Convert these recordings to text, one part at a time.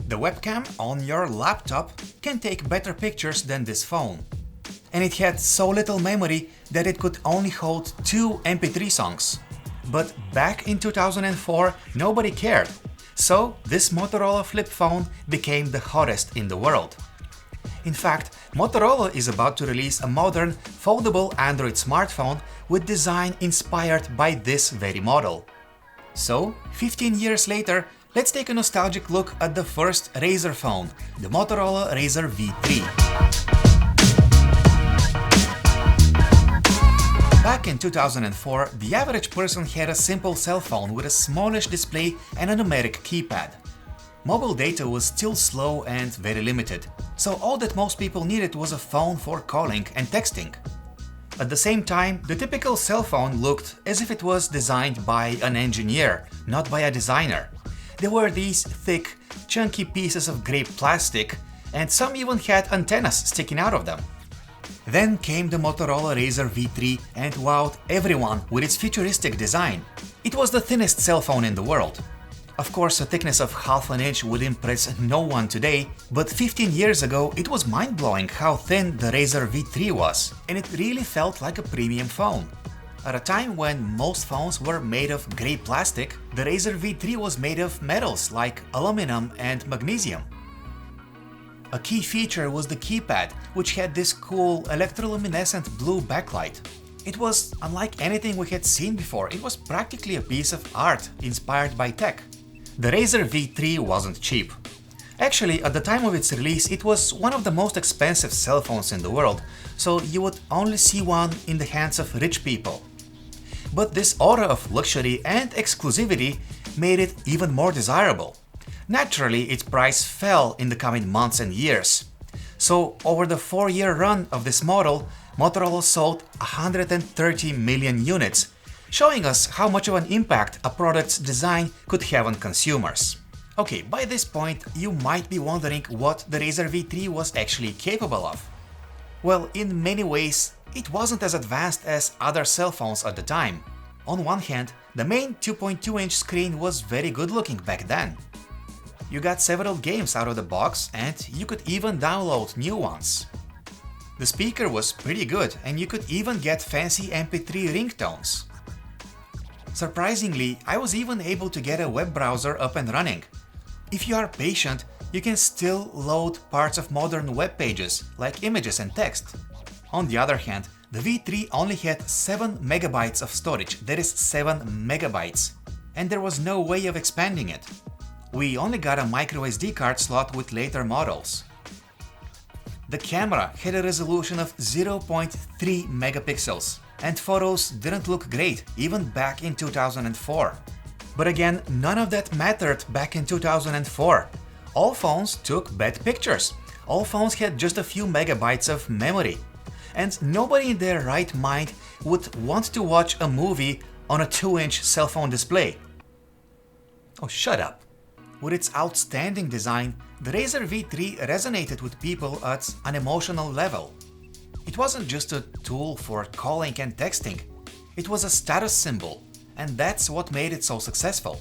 The webcam on your laptop can take better pictures than this phone. And it had so little memory that it could only hold 2 MP3 songs. But back in 2004, nobody cared. So this Motorola flip phone became the hottest in the world. In fact, Motorola is about to release a modern, foldable Android smartphone with design inspired by this very model. So, 15 years later, let's take a nostalgic look at the first RAZR phone, the Motorola RAZR V3. Back in 2004, the average person had a simple cell phone with a smallish display and a numeric keypad. Mobile data was still slow and very limited, so all that most people needed was a phone for calling and texting. At the same time, the typical cell phone looked as if it was designed by an engineer, not by a designer. There were these thick, chunky pieces of gray plastic, and some even had antennas sticking out of them. Then came the Motorola RAZR V3 and wowed everyone with its futuristic design. It was the thinnest cell phone in the world. Of course, a thickness of half an inch would impress no one today, but 15 years ago it was mind-blowing how thin the RAZR V3 was, and it really felt like a premium phone. At a time when most phones were made of grey plastic, the RAZR V3 was made of metals like aluminum and magnesium. A key feature was the keypad, which had this cool electroluminescent blue backlight. It was unlike anything we had seen before. It was practically a piece of art inspired by tech. The RAZR V3 wasn't cheap. Actually, at the time of its release, it was one of the most expensive cell phones in the world, so you would only see one in the hands of rich people. But this aura of luxury and exclusivity made it even more desirable. Naturally, its price fell in the coming months and years. So, over the 4-year run of this model, Motorola sold 130 million units, showing us how much of an impact a product's design could have on consumers. Okay, by this point, you might be wondering what the RAZR V3 was actually capable of. Well, in many ways, it wasn't as advanced as other cell phones at the time. On one hand, the main 2.2-inch screen was very good looking back then. You got several games out of the box and you could even download new ones. The speaker was pretty good and you could even get fancy MP3 ringtones. Surprisingly, I was even able to get a web browser up and running. If you are patient, you can still load parts of modern web pages, like images and text. On the other hand, the V3 only had 7 megabytes of storage, that is 7 megabytes, and there was no way of expanding it. We only got a microSD card slot with later models. The camera had a resolution of 0.3 megapixels. And photos didn't look great, even back in 2004. But again, none of that mattered back in 2004. All phones took bad pictures. All phones had just a few megabytes of memory. And nobody in their right mind would want to watch a movie on a 2-inch cell phone display. Oh, shut up. With its outstanding design, the RAZR V3 resonated with people at an emotional level. It wasn't just a tool for calling and texting, it was a status symbol, and that's what made it so successful.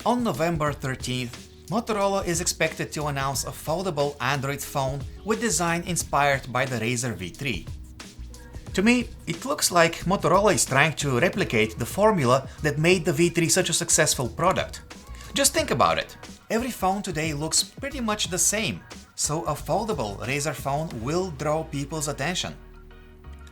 On November 13th, Motorola is expected to announce a foldable Android phone with design inspired by the RAZR V3. To me, it looks like Motorola is trying to replicate the formula that made the V3 such a successful product. Just think about it. Every phone today looks pretty much the same, so a foldable RAZR phone will draw people's attention.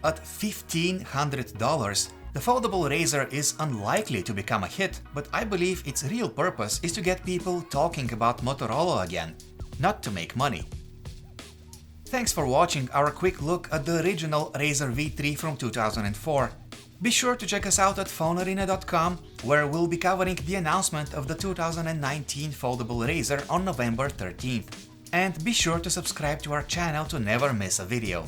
At $1,500, the foldable RAZR is unlikely to become a hit, but I believe its real purpose is to get people talking about Motorola again, not to make money. Thanks for watching our quick look at the original RAZR V3 from 2004. Be sure to check us out at PhoneArena.com, where we'll be covering the announcement of the 2019 foldable RAZR on November 13th. And be sure to subscribe to our channel to never miss a video.